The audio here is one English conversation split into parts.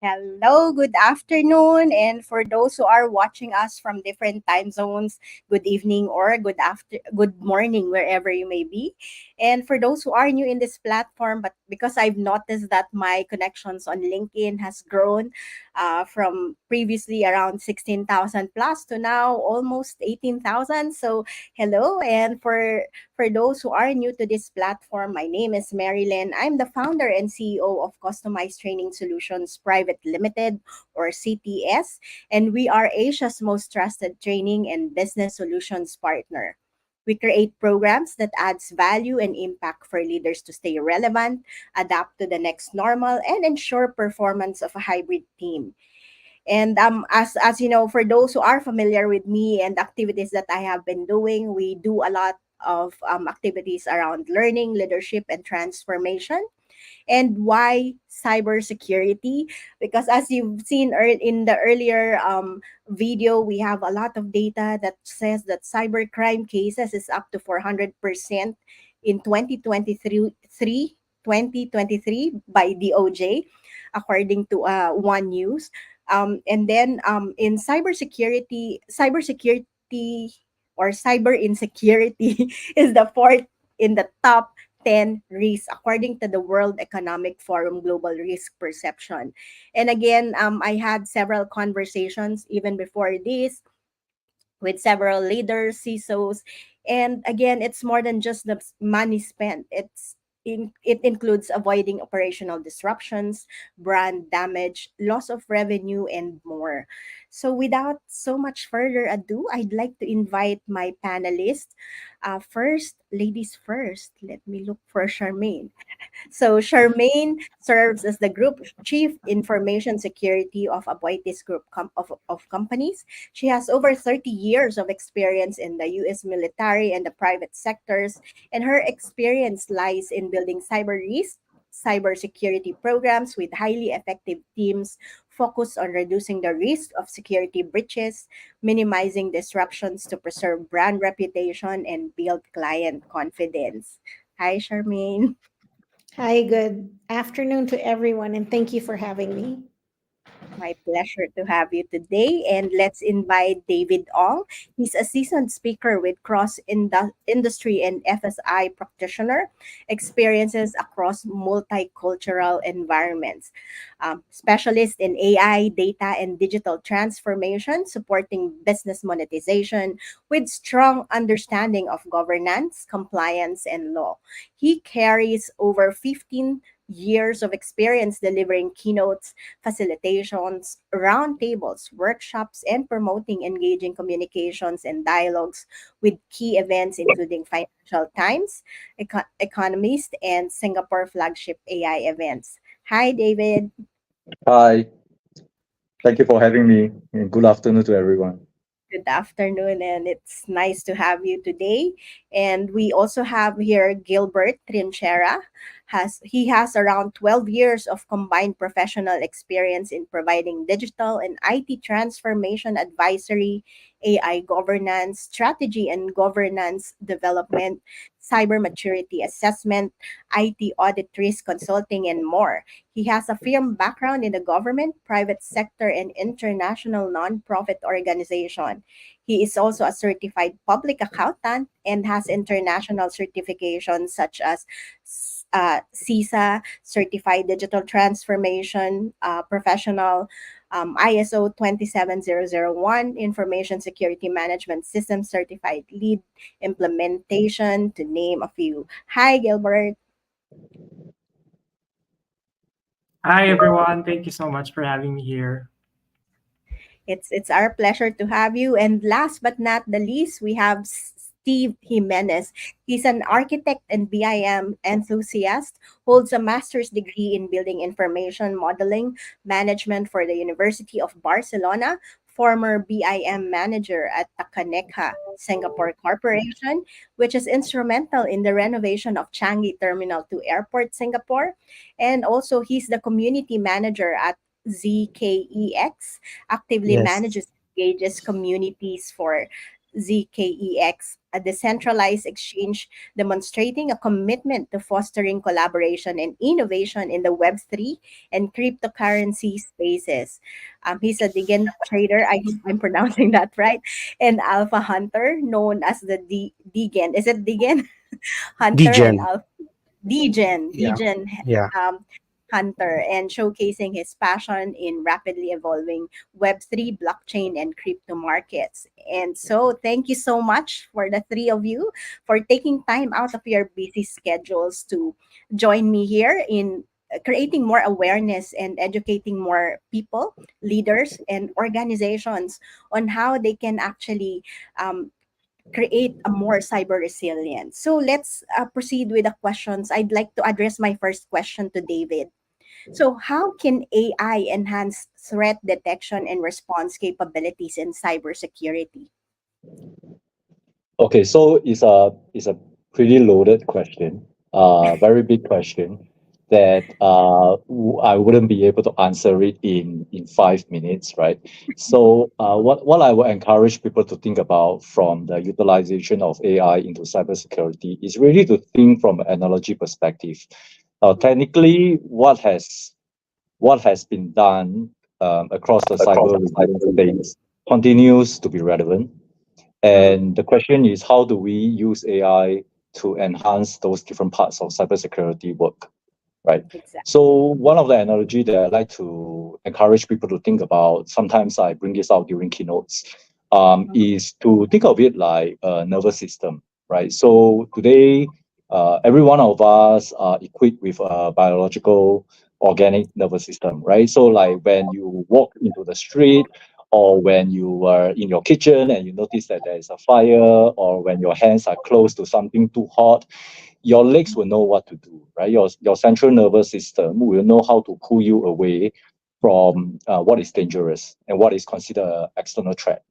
Hello, good afternoon. And for those who are watching us from different time zones, good evening or good morning wherever you may be. And for those who are new in this platform, but because I've noticed that my connections on LinkedIn has grown from previously around 16,000 plus to now almost 18,000. So hello, and for those who are new to this platform, my name is Marilyn. I'm the founder and CEO of Customized Training Solutions Private Limited, or CTS, and we are Asia's most trusted training and business solutions partner. We create programs that adds value and impact for leaders to stay relevant, adapt to the next normal, and ensure performance of a hybrid team. And as you know, for those who are familiar with me and the activities that I have been doing, we do a lot of activities around learning, leadership, and transformation. And why cybersecurity? Because as you've seen in the earlier video, we have a lot of data that says that cybercrime cases is up to 400% in 2023 by DOJ, according to One News. And then in cybersecurity or cyber insecurity is the fourth in the top 10 risks according to the World Economic Forum Global Risk Perception. And again, I had several conversations even before this with several leaders, CISOs. And again, it's more than just the money spent. It includes avoiding operational disruptions, brand damage, loss of revenue, and more. So, without so much further ado, I'd like to invite my panelists. First, ladies first. Let me look for Charmaine. So Charmaine serves as the Group Chief Information Security of Aboitiz Group of companies. She has over 30 years of experience in the U.S. military and the private sectors, and her experience lies in building cyber risk, cybersecurity programs with highly effective teams focused on reducing the risk of security breaches, minimizing disruptions to preserve brand reputation, and build client confidence. Hi, Charmaine. Hi, good afternoon to everyone, and thank you for having me. My pleasure to have you today. And let's invite David Ong. He's a seasoned speaker with industry and FSI practitioner, experiences across multicultural environments. Specialist in AI, data, and digital transformation, supporting business monetization with strong understanding of governance, compliance, and law. He carries over 15 years of experience delivering keynotes, facilitations, roundtables, workshops, and promoting engaging communications and dialogues with key events including Financial Times, Economist, and Singapore flagship AI events. Hi, David. Hi, thank you for having me, and good afternoon to everyone. Good afternoon, and it's nice to have you today. And we also have here Gilbert Trinchera. He has around 12 years of combined professional experience in providing digital and IT transformation advisory, AI governance, strategy and governance development, cyber maturity assessment, IT audit risk consulting, and more. He has a firm background in the government, private sector, and international nonprofit organization. He is also a certified public accountant and has international certifications such as CISA, Certified Digital Transformation Professional, ISO 27001, Information Security Management System Certified Lead Implementation, to name a few. Hi, Gilbert. Hi everyone, thank you so much for having me here. It's our pleasure to have you. And last but not the least, we have Steve Jimenez. He's an architect and BIM enthusiast, holds a master's degree in building information modeling management for the University of Barcelona, former BIM manager at Takaneka Singapore Corporation, which is instrumental in the renovation of Changi Terminal 2 Airport, Singapore. And also, he's the community manager at ZKEX, actively Yes. manages engages communities for ZKEX, a decentralized exchange demonstrating a commitment to fostering collaboration and innovation in the Web3 and cryptocurrency spaces. He's a Digen trader. I hope I'm pronouncing that right. And Alpha Hunter, known as the Digen. Is it Digen? Hunter and Degen. Alpha. Degen. Yeah. Degen Yeah. Hunter, and showcasing his passion in rapidly evolving Web3, blockchain, and crypto markets. And so, thank you so much for the three of you for taking time out of your busy schedules to join me here in creating more awareness and educating more people, leaders, and organizations on how they can actually create a more cyber resilient. So let's proceed with the questions. I'd like to address my first question to David. So, how can AI enhance threat detection and response capabilities in cybersecurity? Okay, so it's a pretty loaded question, very big question that I wouldn't be able to answer it in 5 minutes, right? So what I would encourage people to think about from the utilization of AI into cybersecurity is really to think from an analogy perspective. Technically, what has been done across the cyber resilience space continues to be relevant. Mhm. And the question is, how do we use AI to enhance those different parts of cybersecurity work, right? Exactly. So one of the analogy that I like to encourage people to think about, sometimes I bring this out during keynotes, Mhm. is to think of it like a nervous system, right? So today, every one of us are equipped with a biological organic nervous system, right? So like when you walk into the street, or when you are in your kitchen and you notice that there is a fire, or when your hands are close to something too hot, your legs will know what to do, right? Your central nervous system will know how to pull you away from what is dangerous and what is considered an external threat.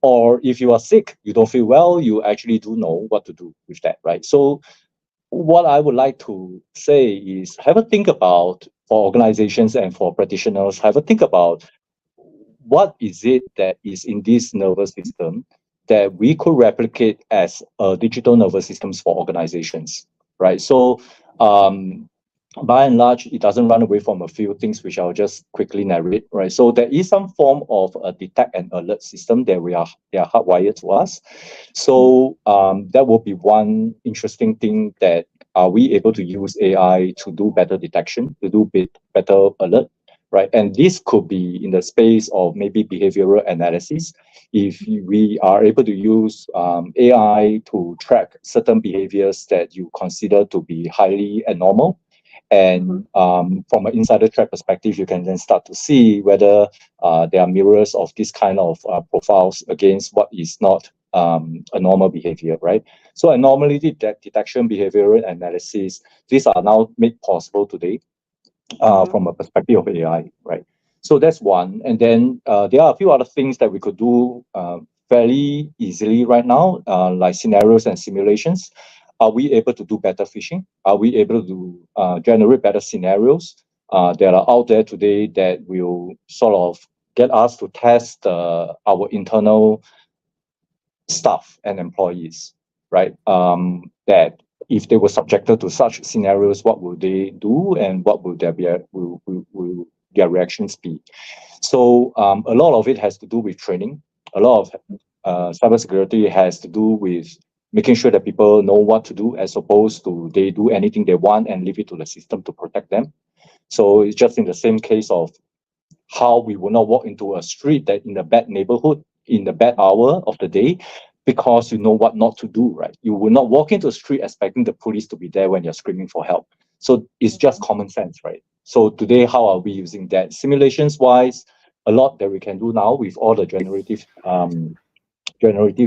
Or if you are sick, you don't feel well, you actually do know what to do with that, right? So what I would like to say is have a think about, for organizations and for practitioners, have a think about what is it that is in this nervous system that we could replicate as digital nervous systems for organizations, right? So by and large, it doesn't run away from a few things which I'll just quickly narrate, right? So there is some form of a detect and alert system that they are hardwired to us. So that will be one interesting thing, that are we able to use AI to do better detection, to do better alert, right? And this could be in the space of maybe behavioral analysis. If we are able to use AI to track certain behaviors that you consider to be highly abnormal, and Mhm. from an insider threat perspective, you can then start to see whether there are mirrors of this kind of profiles against what is not a normal behavior, right? So anomaly detection, behavioral analysis, these are now made possible today Mhm. from a perspective of AI, right? So that's one. And then there are a few other things that we could do fairly easily right now, like scenarios and simulations. Are we able to do better phishing? Are we able to generate better scenarios that are out there today that will sort of get us to test our internal staff and employees, right? That if they were subjected to such scenarios, what would they do, and what would will their reactions be? So a lot of it has to do with training. A lot of cybersecurity has to do with making sure that people know what to do, as opposed to they do anything they want and leave it to the system to protect them. So it's just in the same case of how we will not walk into a street that in a bad neighborhood in the bad hour of the day, because you know what not to do, right? You will not walk into a street expecting the police to be there when you're screaming for help. So it's just common sense, right? So today, how are we using that? Simulations wise, a lot that we can do now with all the generative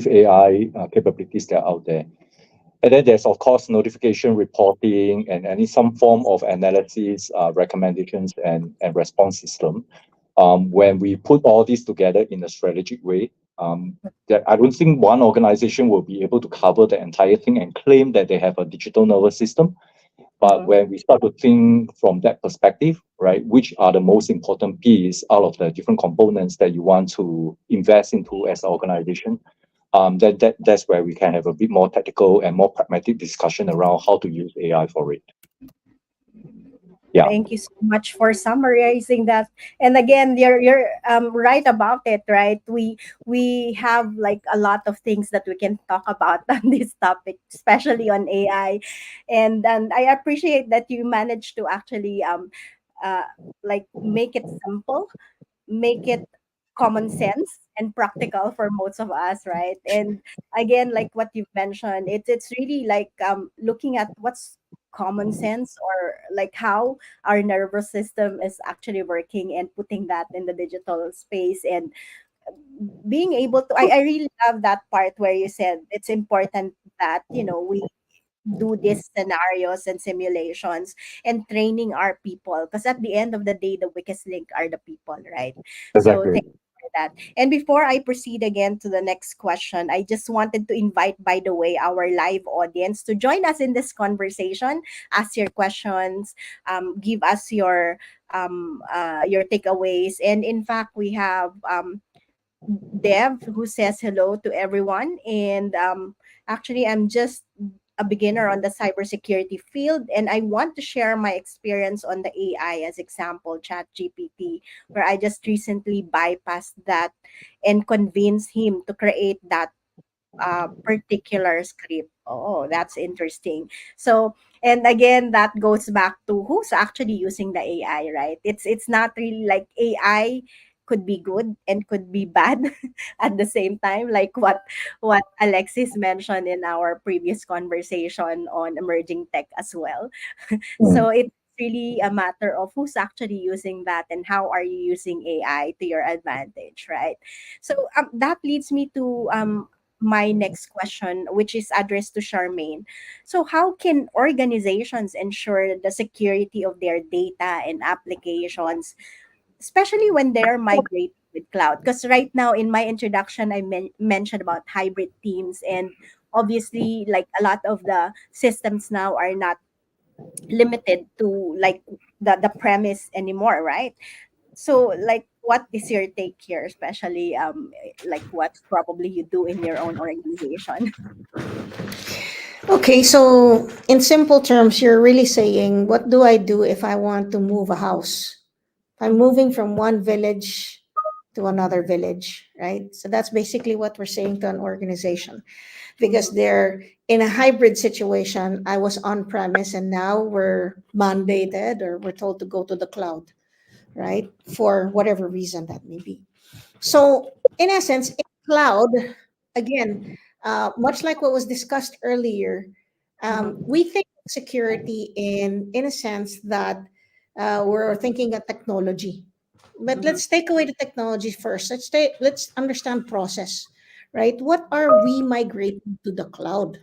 AI capabilities that are out there. And then there's, of course, notification reporting and any some form of analysis, recommendations, and response system. When we put all this together in a strategic way, that I don't think one organization will be able to cover the entire thing and claim that they have a digital nervous system. But Mhm. when we start to think from that perspective, right, which are the most important piece out of the different components that you want to invest into as an organization, that's where we can have a bit more technical and more pragmatic discussion around how to use AI for it. Yeah. Thank you so much for summarizing that. And again, you're right about it, right? We have like a lot of things that we can talk about on this topic, especially on AI. And I appreciate that you managed to actually uh like make it simple, make it common sense and practical for most of us, right? And again, like what you've mentioned, it's really like looking at what's common sense, or like how our nervous system is actually working, and putting that in the digital space, and being able to I really love that part where you said it's important that we do these scenarios and simulations, and training our people, because at the end of the day, the weakest link are the people, right? So Exactly. thank you for that. And before I proceed again to the next question, I just wanted to invite, by the way, our live audience to join us in this conversation. Ask your questions, give us your takeaways. And in fact, we have Dev, who says hello to everyone. And actually, I'm just a beginner on the cybersecurity field, and I want to share my experience on the AI, as example, Chat GPT, where I just recently bypassed that and convinced him to create that particular script. Oh, that's interesting. So, and again, that goes back to who's actually using the AI, right? It's not really like AI could be good and could be bad at the same time, like what Alexis mentioned in our previous conversation on emerging tech as well. Mm. So it's really a matter of who's actually using that, and how are you using AI to your advantage, right? So that leads me to my next question, which is addressed to Charmaine. So, how can organizations ensure the security of their data and applications, especially when they're migrating with cloud? Because right now, in my introduction, I mentioned about hybrid teams, and obviously, like a lot of the systems now are not limited to like the premise anymore, right? So, like, what is your take here, especially like what probably you do in your own organization? Okay, so in simple terms, you're really saying, what do I do if I want to move a house? I'm Mhm, moving from one village to another village, right? So that's basically what we're saying to an organization, because mhm, they're in a hybrid situation. I was on premise and now we're mandated or we're told to go to the cloud, right? For whatever reason that may be. So, in essence, in cloud, again, much like what was discussed earlier, mhm, we think of security in a sense that we're thinking of technology. But mhm, let's take away the technology first. Let's understand process, right? What are we migrating to the cloud?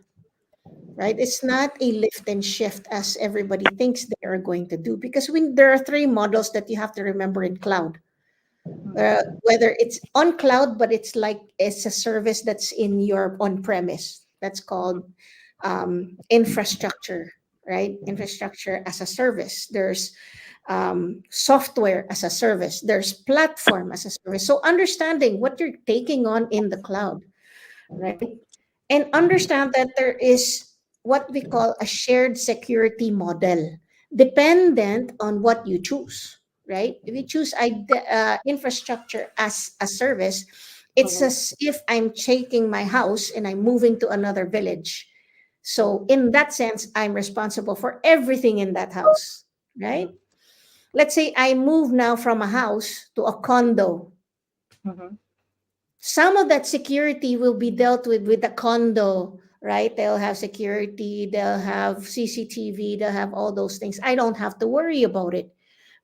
Right? It's not a lift and shift as everybody thinks they are going to do, because there are three models that you have to remember in cloud, mhm, whether it's on cloud, but it's a service that's in your on premise. That's called infrastructure, right? Infrastructure as a service. There's software as a service. There's platform as a service. So understanding what you're taking on in the cloud, right? And understand that there is what we call a shared security model, dependent on what you choose, right? If you choose infrastructure as a service, it's mhm, as if I'm taking my house and I'm moving to another village. So, in that sense, I'm responsible for everything in that house, right? mhm, Let's say I move now from a house to a condo. mhm, Some of that security will be dealt with the condo, right? They'll have security, they'll have CCTV, they'll have all those things. I don't have to worry about it,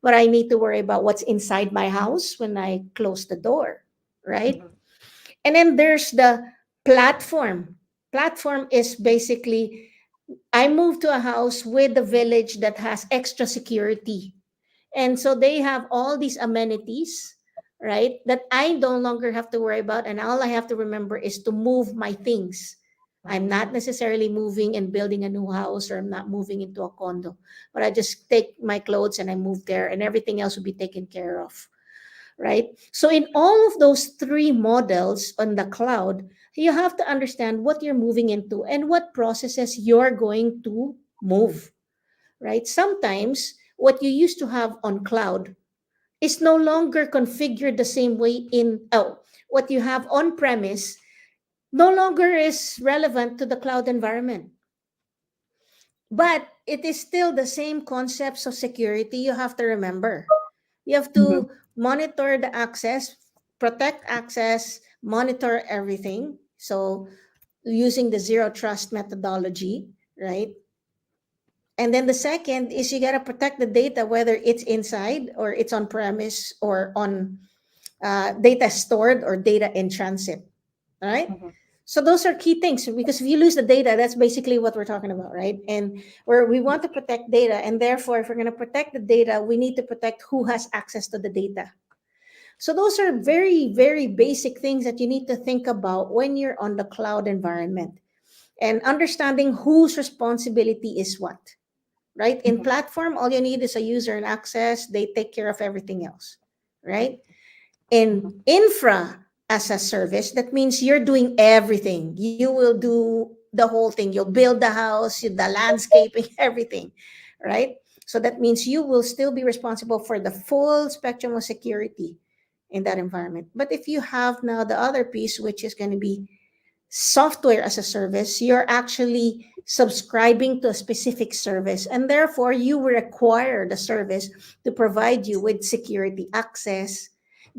but I need to worry about what's inside my house when I close the door, right? mhm, And then there's the platform. Platform is basically, I move to a house with a village that has extra security, and so they have all these amenities, right? That I no longer have to worry about. And all I have to remember is to move my things. I'm mhm, not necessarily moving and building a new house, or I'm not moving into a condo, but I just take my clothes and I move there, and everything else will be taken care of, right? So in all of those three models on the cloud, you have to understand what you're moving into and what processes you're going to move, right? Sometimes what you used to have on cloud is no longer configured the same way in, oh, what you have on premise no longer is relevant to the cloud environment. But it is still the same concepts of security you have to remember. You have Mhm. to monitor the access, protect access, monitor everything. So using the zero trust methodology, right? And then the second is you got to protect the data, whether it's inside or it's on premise or on data stored or data in transit. All right. Mhm. So those are key things because if you lose the data, that's basically what we're talking about, right? And where we want to protect data, and therefore, if we're going to protect the data, we need to protect who has access to the data. So those are very, very basic things that you need to think about when you're on the cloud environment and understanding whose responsibility is what, right? In Mhm. platform, all you need is a user and access. They take care of everything else, right? In Mhm. infra as a service, that means you're doing everything. You will do the whole thing. You'll build the house, the landscaping, everything, right? So that means you will still be responsible for the full spectrum of security in that environment. But if you have now the other piece, which is going to be software as a service, you're actually subscribing to a specific service, and therefore you will require the service to provide you with security access,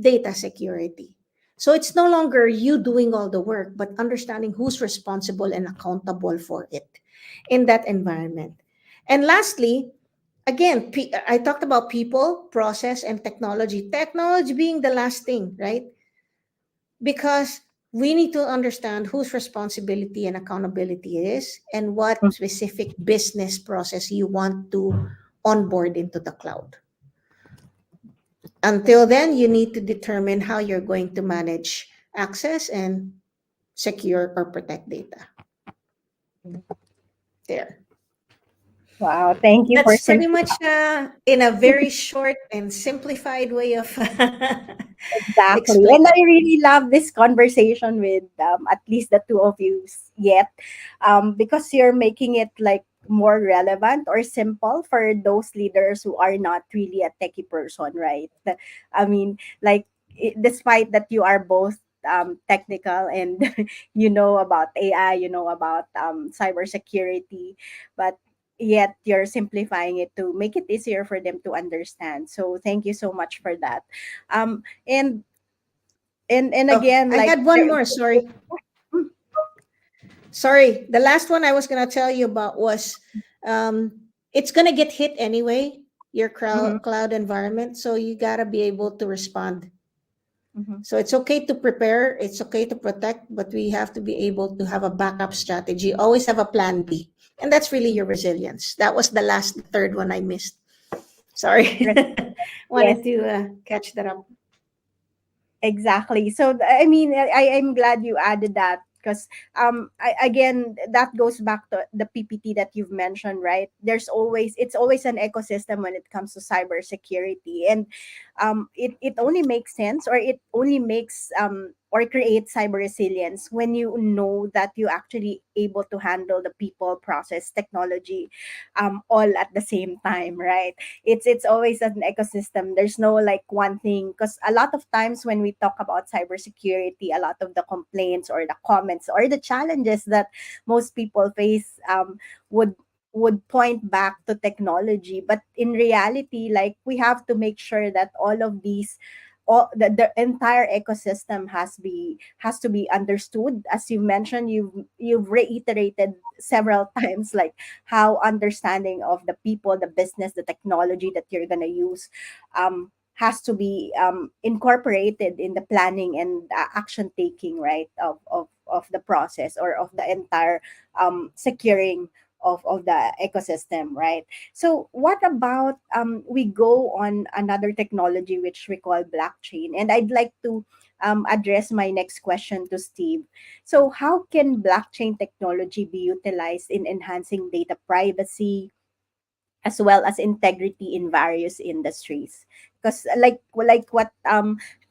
data security. So it's no longer you doing all the work, but understanding who's responsible and accountable for it in that environment. And lastly, again, I talked about people, process, and technology. Technology being the last thing, right? Because we need to understand whose responsibility and accountability it is and what specific business process you want to onboard into the cloud. Until then, you need to determine how you're going to manage access and secure or protect data. There. Wow, thank you for That's pretty much in a very short and simplified way of exactly. explaining. And I really love this conversation with at least the two of you yet, because you're making it like more relevant or simple for those leaders who are not really a techie person, right? I mean, like, despite that you are both technical and you know about AI, you know about cybersecurity, but yet you're simplifying it to make it easier for them to understand. So thank you so much for that. And and Oh, again, I like had one more. Sorry. Sorry, the last one I was gonna tell you about was it's gonna get hit anyway, your Mhm, cloud environment. So you gotta be able to respond. mhm. So it's okay to prepare, it's okay to protect, but we have to be able to have a backup strategy. Always have a plan B, and that's really your resilience. That was the last, the third one I missed. Sorry, Re- wanted yes, to catch that up. exactly. So I mean, I'm glad you added that because again, that goes back to the PPT that you've mentioned, right? It's always an ecosystem when it comes to cybersecurity, and it only makes sense, or it only makes or creates cyber resilience when you know that you actually able to handle the people, process, technology, all at the same time, right? It's always an ecosystem. There's no like one thing, because a lot of times when we talk about cybersecurity, a lot of the complaints or the comments or the challenges that most people face would point back to technology, but in reality, like, we have to make sure that all of these, all the entire ecosystem has to be understood. As you mentioned, you've reiterated several times, like, how understanding of the people, the business, the technology that you're going to use has to be incorporated in the planning and action taking, right, of the process or of the entire securing of the ecosystem, right? So what about we go on another technology which we call blockchain, and I'd like to address my next question to Steve. So how can blockchain technology be utilized in enhancing data privacy as well as integrity in various industries? because like what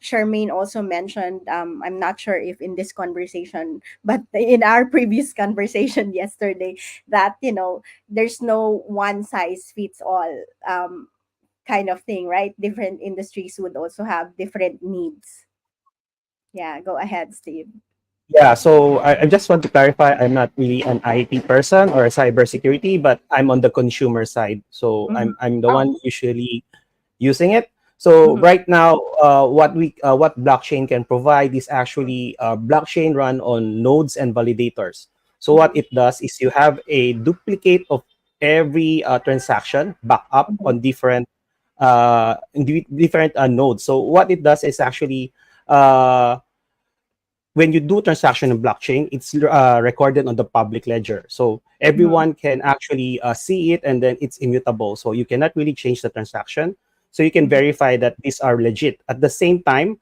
Charmaine also mentioned, I'm not sure if in this conversation, but in our previous conversation yesterday, that there's no one size fits all kind of thing, right? Different industries would also have different needs. Yeah, go ahead, Steve. Yeah, so I just want to clarify, I'm not really an IT person or a cybersecurity, but I'm on the consumer side. So Mm-hmm. I'm the Oh. one usually using it. So Mm-hmm. right now, what blockchain can provide is actually blockchain run on nodes and validators. So what Mm-hmm. it does is you have a duplicate of every transaction back up Mm-hmm. on different nodes. So what it does is actually uh, when you do transaction in blockchain, it's recorded on the public ledger. So Mm-hmm. everyone can actually see it, and then it's immutable. So you cannot really change the transaction. So you can Mm-hmm. verify that these are legit. At the same time,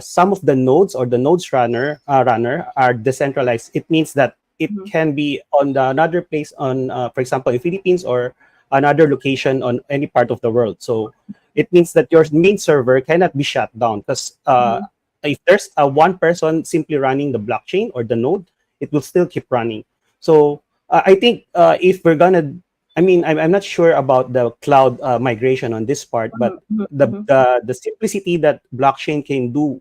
some of the nodes or the nodes runner are decentralized. It means that it Mm-hmm. can be on another place on, for example, in Philippines or another location on any part of the world. So it means that your main server cannot be shut down because Mm-hmm. if there's a one person simply running the blockchain or the node, it will still keep running. So I think if we're gonna, I'm not sure about the cloud migration on this part, but Mm-hmm. the Mm-hmm. the simplicity that blockchain can do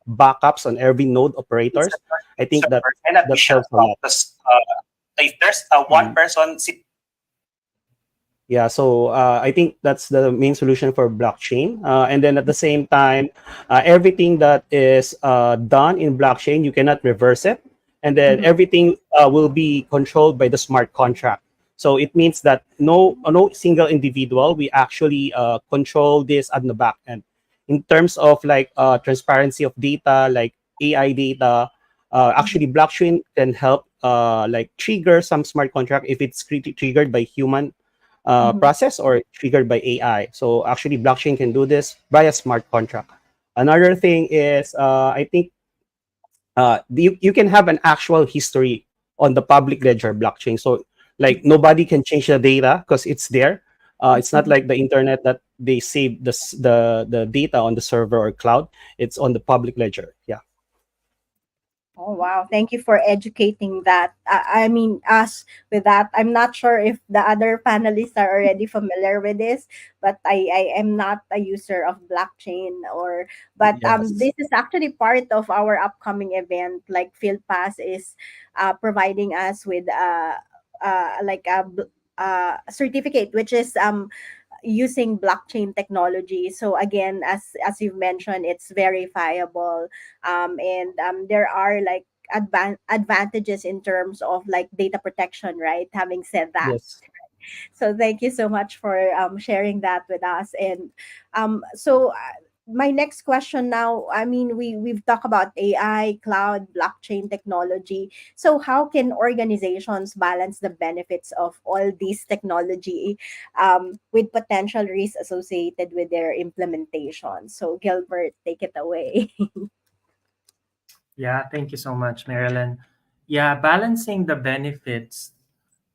backups on every node It's operators, a I think that server cannot be that shut helps a down lot. because if there's a one Mm. person Yeah, so I think that's the main solution for blockchain. And then at the same time, everything that is done in blockchain, you cannot reverse it. And then mm-hmm. everything will be controlled by the smart contract. So it means that no single individual, we actually control this at the back end. In terms of like transparency of data, like AI data, actually blockchain can help like trigger some smart contract if it's triggered by human Mm-hmm. process or triggered by AI. So actually, blockchain can do this via smart contract. Another thing is, I think you can have an actual history on the public ledger blockchain. So like nobody can change the data because it's there. It's not like the internet that they save the data on the server or cloud. It's on the public ledger. Yeah. Oh wow, thank you for educating that. I mean us with that. I'm not sure if the other panelists are already familiar with this, but I am not a user of blockchain or but Yes. this is actually part of our upcoming event. Like Field Pass is providing us with like a certificate which is using blockchain technology. So again, as you've mentioned, it's verifiable, and there are like advantages in terms of like data protection, right? Having said that, Yes. so thank you so much for sharing that with us. And so my next question now, I mean, we've talked about AI, cloud, blockchain technology. So how can organizations balance the benefits of all these technology with potential risks associated with their implementation? So Gilbert, take it away. Yeah, thank you so much, Marilyn. Yeah, balancing the benefits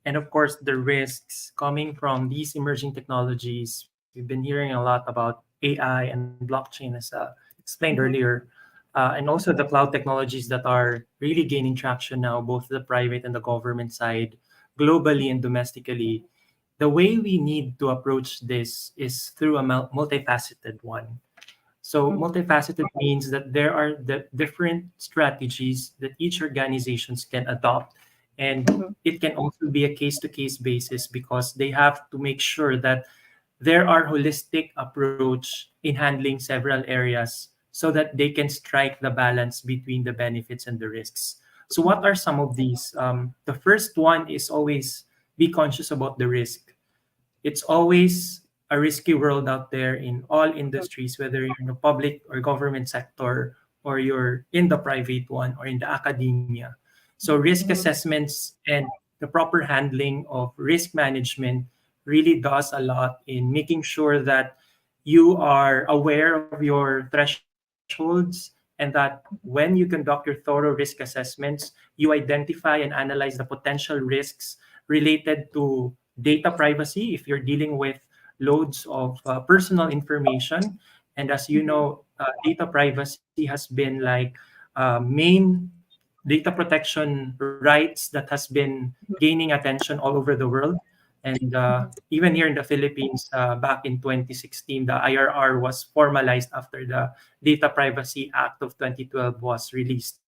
and of course the risks coming from these emerging technologies. We've been hearing a lot about AI and blockchain, as explained Mhm. earlier, and also the cloud technologies that are really gaining traction now, both the private and the government side, globally and domestically. The way we need to approach this is through a multifaceted one. So Mhm. multifaceted means that there are the different strategies that each organizations can adopt, and Mhm. it can also be a case-to-case basis because they have to make sure that there are holistic approach in handling several areas so that they can strike the balance between the benefits and the risks. So what Mhm. are some of these? The first one is always be conscious about the risk. It's always a risky world out there in all industries, whether you're in the public or government sector, or you're in the private one or in the academia. So risk Mhm. assessments and the proper handling of risk management really does a lot in making sure that you are aware of your thresholds and that when you conduct your thorough risk assessments, you identify and analyze the potential risks related to data privacy if you're dealing with loads of personal information. And as you Mhm. know, data privacy has been like main data protection rights that has been gaining attention all over the world. And even here in the Philippines, back in 2016, the IRR was formalized after the Data Privacy Act of 2012 was released.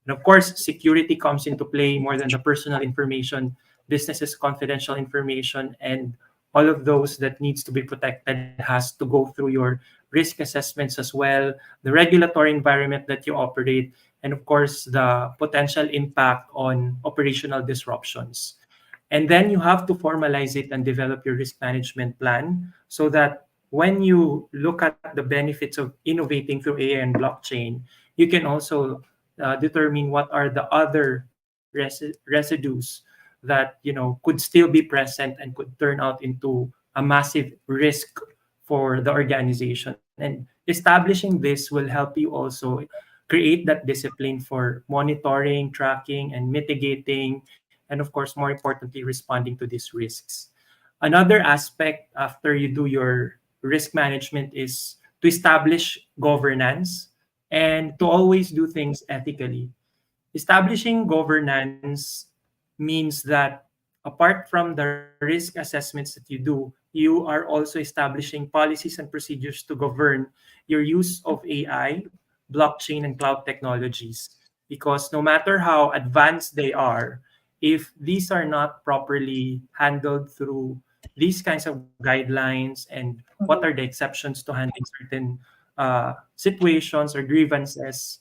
And of course, security comes into play more than the personal information, businesses' confidential information, and all of those that needs to be protected has to go through your risk assessments as well, the regulatory environment that you operate, and of course, the potential impact on operational disruptions. And then you have to formalize it and develop your risk management plan so that when you look at the benefits of innovating through AI and blockchain, you can also determine what are the other residues that could still be present and could turn out into a massive risk for the organization. And establishing this will help you also create that discipline for monitoring, tracking, and mitigating, and of course, more importantly, responding to these risks. Another aspect after you do your risk management is to establish governance and to always do things ethically. Establishing governance means that apart from the risk assessments that you do, you are also establishing policies and procedures to govern your use of AI, blockchain, and cloud technologies. Because no matter how advanced they are, if these are not properly handled through these kinds of guidelines and what are the exceptions to handling certain situations or grievances,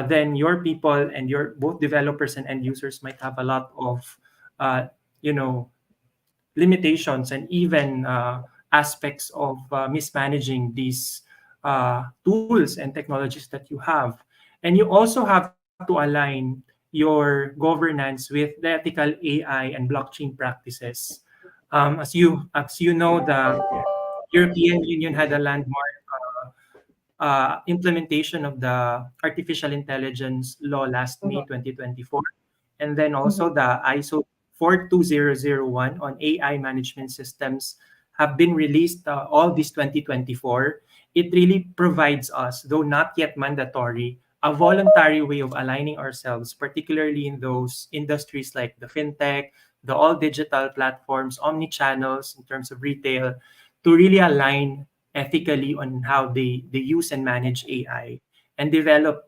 then your people and your both developers and end users might have a lot of uh, you know limitations and even aspects of mismanaging these tools and technologies that you have. And you also have to align your governance with the ethical AI and blockchain practices. As you know, the European Union had a landmark implementation of the artificial intelligence law last May Mhm. 2024. And then Mhm. also the ISO 42001 on AI management systems have been released all this 2024. It really provides us, though not yet mandatory, a voluntary way of aligning ourselves, particularly in those industries like the fintech, the all digital platforms, omni channels in terms of retail, to really align ethically on how they use and manage AI and develop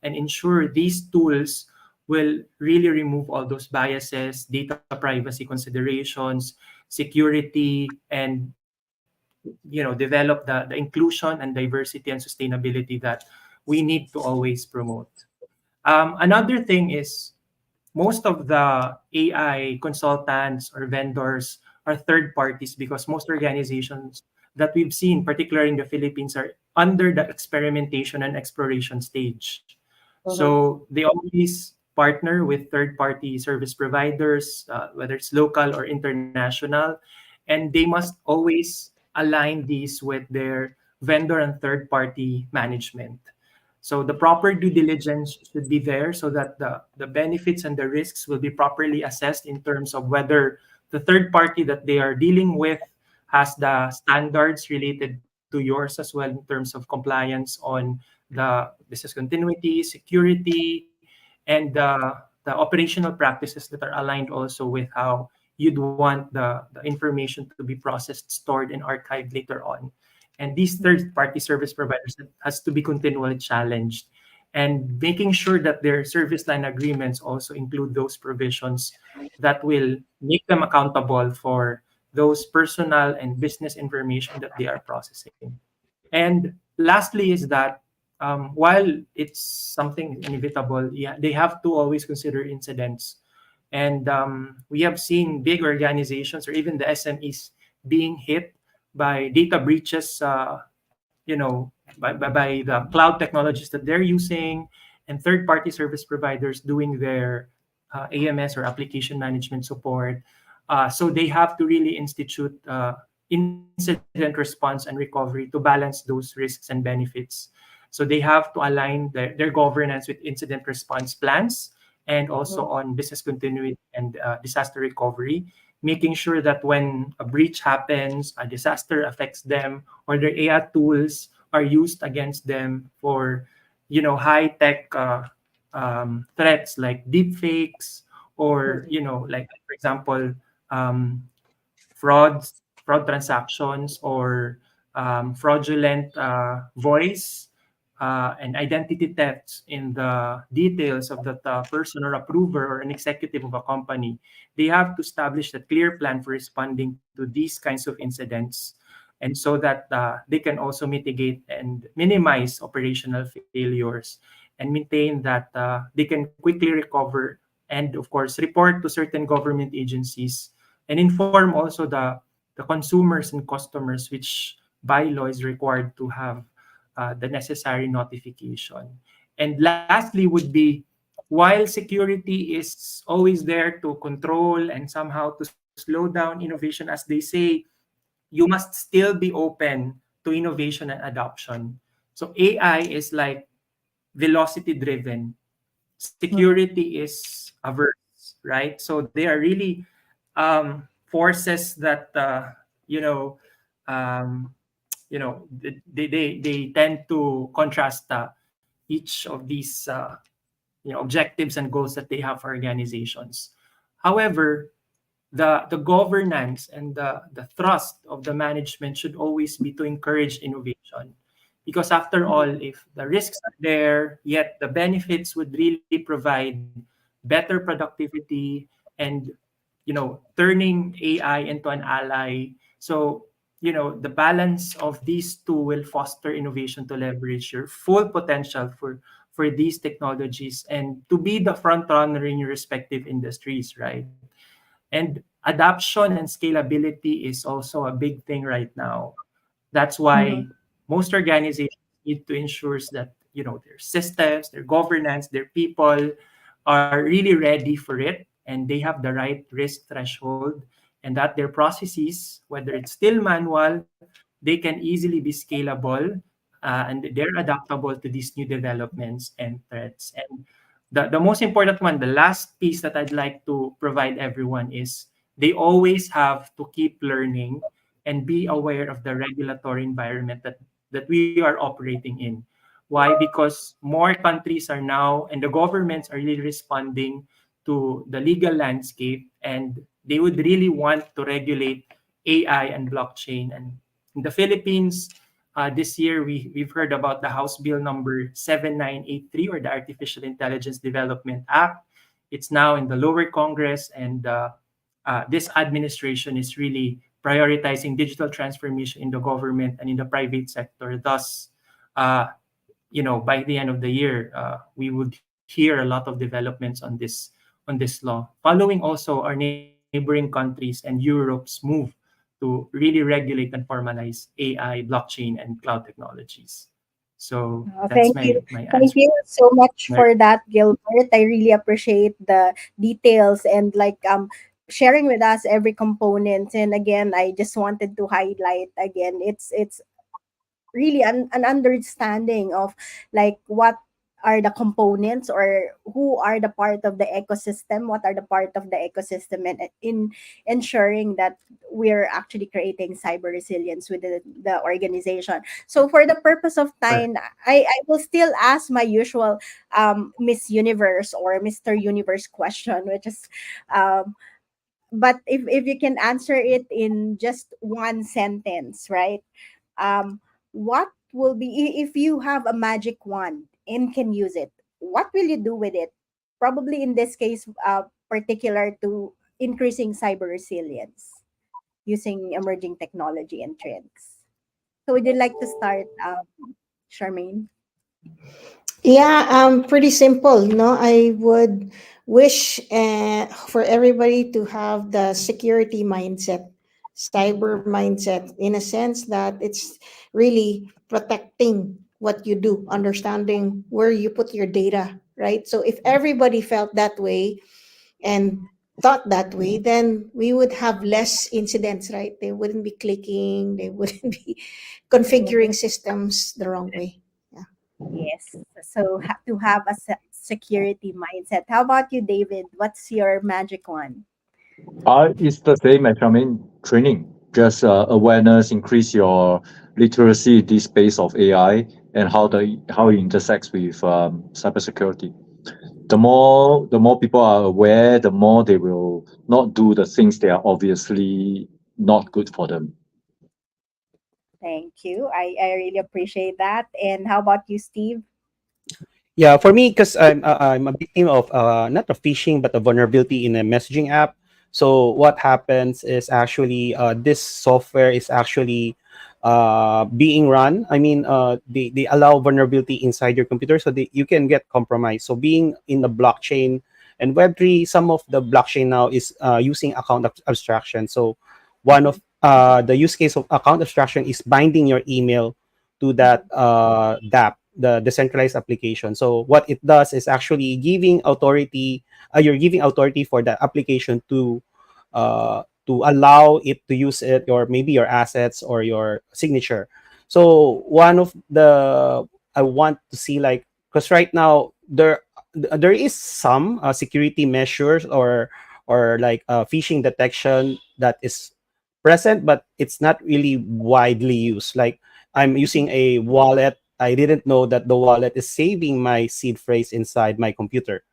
and ensure these tools will really remove all those biases, data privacy considerations, security, and develop the inclusion and diversity and sustainability that we need to always promote. Another thing is most of the AI consultants or vendors are third parties because most organizations that we've seen, particularly in the Philippines, are under the experimentation and exploration stage. Mhm. So they always partner with third party service providers, whether it's local or international, and they must always align these with their vendor and third party management. So the proper due diligence should be there so that the benefits and the risks will be properly assessed in terms of whether the third party that they are dealing with has the standards related to yours as well in terms of compliance on the business continuity, security, and the operational practices that are aligned also with how you'd want the information to be processed, stored, and archived later on. And these third-party service providers has to be continually challenged, and making sure that their service line agreements also include those provisions that will make them accountable for those personal and business information that they are processing. And lastly is that while it's something inevitable, yeah, they have to always consider incidents. And we have seen big organizations or even the SMEs being hit by data breaches, by the cloud technologies that they're using, and third-party service providers doing their AMS or application management support. So they have to really institute incident response and recovery to balance those risks and benefits. So they have to align their governance with incident response plans and also Mhm. on business continuity and disaster recovery. making sure that when a breach happens, a disaster affects them, or their AI tools are used against them for, high tech threats like deepfakes, or like for example, um, fraud transactions, or fraudulent voice and identity thefts in the details of that person or approver or an executive of a company. They have to establish a clear plan for responding to these kinds of incidents, and so that they can also mitigate and minimize operational failures, and maintain that they can quickly recover, and of course report to certain government agencies, and inform also the consumers and customers, which by law is required to have the necessary notification. And lastly would be, while security is always there to control and somehow to slow down innovation, as they say, you must still be open to innovation and adoption. So AI is like velocity driven. Security is averse, right? So they are really forces that you know um, they tend to contrast each of these objectives and goals that they have for organizations. However, the governance and the thrust of the management should always be to encourage innovation, because after all, if the risks are there yet the benefits would really provide better productivity, and turning AI into an ally. So the balance of these two will foster innovation to leverage your full potential for these technologies and to be the front runner in your respective industries, right? And adoption and scalability is also a big thing right now. That's why most organizations need to ensure that their systems, their governance, their people are really ready for it, and they have the right risk threshold, and that their processes, whether it's still manual, they can easily be scalable, and they're adaptable to these new developments and threats. And the most important one, the last piece that I'd like to provide everyone is they always have to keep learning and be aware of the regulatory environment that we are operating in. Why? Because more countries are now, and the governments are really responding to the legal landscape, and they would really want to regulate AI and blockchain. And in the Philippines, this year we've heard about the House Bill number 7983, or the Artificial Intelligence Development Act. It's now in the lower Congress, and this administration is really prioritizing digital transformation in the government and in the private sector. Thus, uh, by the end of the year, we would hear a lot of developments on this law, following also our neighboring countries and Europe's move to really regulate and formalize AI, blockchain, and cloud technologies. So that's Thank my you. my Thank answer. you so much Mer- for that, Gilbert. I really appreciate the details and like sharing with us every component. And again, I just wanted to highlight again, it's really an understanding of like what are the components or who are the part of the ecosystem, what are the part of the ecosystem, and in ensuring that we're actually creating cyber resilience within the organization. So for the purpose of Correct. time, I will still ask my usual Miss Universe or Mr. Universe question, which is um, but if you can answer it in just one sentence, right? um, what will be if you have a magic wand and can use it? What will you do with it? Probably in this case, particular to increasing cyber resilience using emerging technology and trends. So, would you like to start, Charmaine? Yeah, pretty simple. I would wish for everybody to have the security mindset, cyber mindset, in a sense that it's really protecting what you do, understanding where you put your data, right? So if everybody felt that way and thought that way, then we would have less incidents, right? They wouldn't be clicking, they wouldn't be configuring systems the wrong way. Yeah. Yes. So, to have a security mindset. How about you, David? What's your magic wand? It's the same as, I mean, training, just awareness, increase your literacy in this space of AI and how it intersects with cybersecurity. The more people are aware, the more they will not do the things that are obviously not good for them. Thank you. I really appreciate that. And how about you, Steve? Yeah, for me, because I'm a victim of not a phishing but a vulnerability in a messaging app. So what happens is actually this software is actually being run. I mean, they allow vulnerability inside your computer, so you can get compromised. So being in the blockchain and Web3, some of the blockchain now is using account abstraction. So one Mhm, of the use case of account abstraction is binding your email to that mhm, DApp, the decentralized application. So what it does is actually giving authority. You're giving authority for the application to allow it to use it, or maybe your assets or your signature. So one of the I want to see, like, because right now there is some security measures or like phishing detection that is present, but it's not really widely used. Like, I'm using mhm, a wallet. I didn't know that the wallet is saving my seed phrase inside my computer.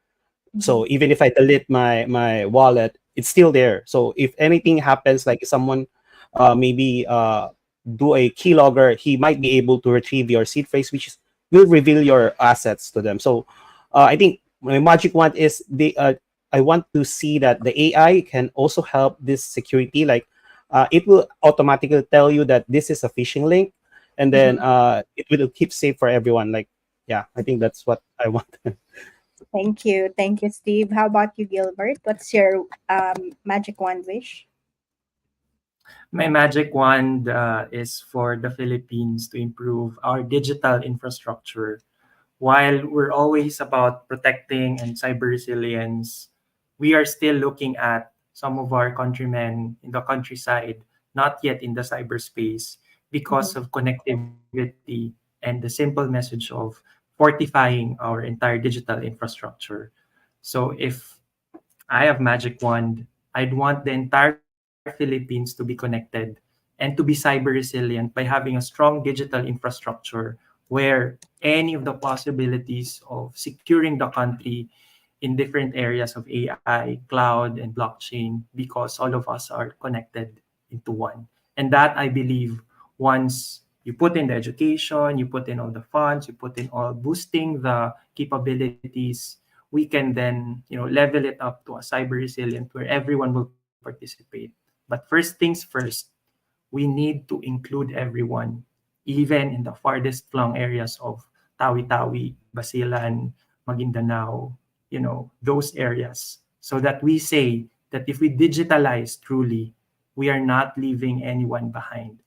So mhm, even if I delete my wallet, it's still there. So if anything happens, like someone maybe do a keylogger, he might be able to retrieve your seed phrase, which will reveal your assets to them. So I think my magic wand is I want to see that the AI can also help this security. Like it will automatically tell you that this is a phishing link, and then mhm. it will keep safe for everyone. Like, yeah, I think that's what I want. Thank you. Thank you, Steve. How about you, Gilbert? What's your magic wand wish? My magic wand is for the Philippines to improve our digital infrastructure. While we're always about protecting and cyber resilience, we are still looking at some of our countrymen in the countryside, not yet in the cyberspace, because Mhm, of connectivity and the simple message of fortifying our entire digital infrastructure. So if I have magic wand, I'd want the entire Philippines to be connected and to be cyber resilient by having a strong digital infrastructure where any of the possibilities of securing the country in different areas of AI, cloud, and blockchain, because all of us are connected into one. And that, I believe, once you put in the education, you put in all the funds, you put in all boosting the capabilities, we can then, level it up to a cyber resilient where everyone will participate. But first things first, we need to include everyone, even in the farthest flung areas of Tawi-Tawi, Basilan, Maguindanao, those areas, so that we say that if we digitalize truly, we are not leaving anyone behind.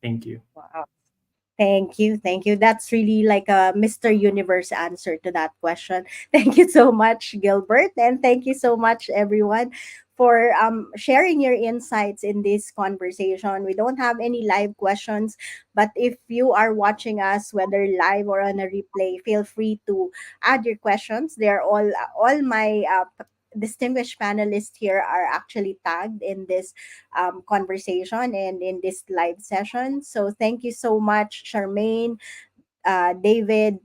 Thank you. wow. Thank you. Thank you. That's really like a Mr. Universe answer to that question. Thank you so much, Gilbert. And thank you so much, everyone, for sharing your insights in this conversation. We don't have any live questions, but if you are watching us, whether live or on a replay, feel free to add your questions. They're all my distinguished panelists here are actually tagged in this conversation and in this live session. So thank you so much, Charmaine, David,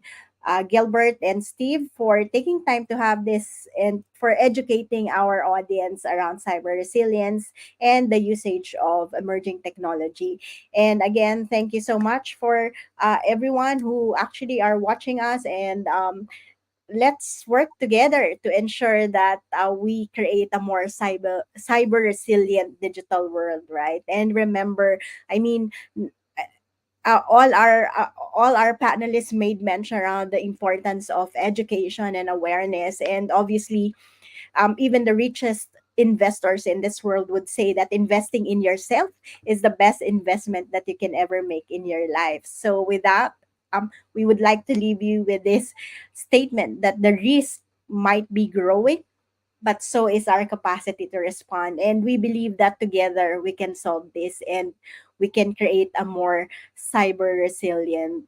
Gilbert, and Steve for taking time to have this and for educating our audience around cyber resilience and the usage of emerging technology. And again, thank you so much for everyone who actually are watching us and let's work together to ensure that we create a more cyber resilient digital world, right? And remember, I mean, all our panelists made mention around the importance of education and awareness, and obviously even the richest investors in this world would say that investing in yourself is the best investment that you can ever make in your life. So with that, we would like to leave you with this statement that the risk might be growing, but so is our capacity to respond. And we believe that together we can solve this and we can create a more cyber resilient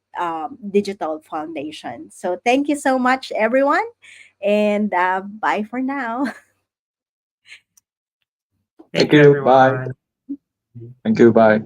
digital foundation. So thank you so much, everyone. And bye for now. Thank Thank you, you. Bye. everyone. Thank you. Bye.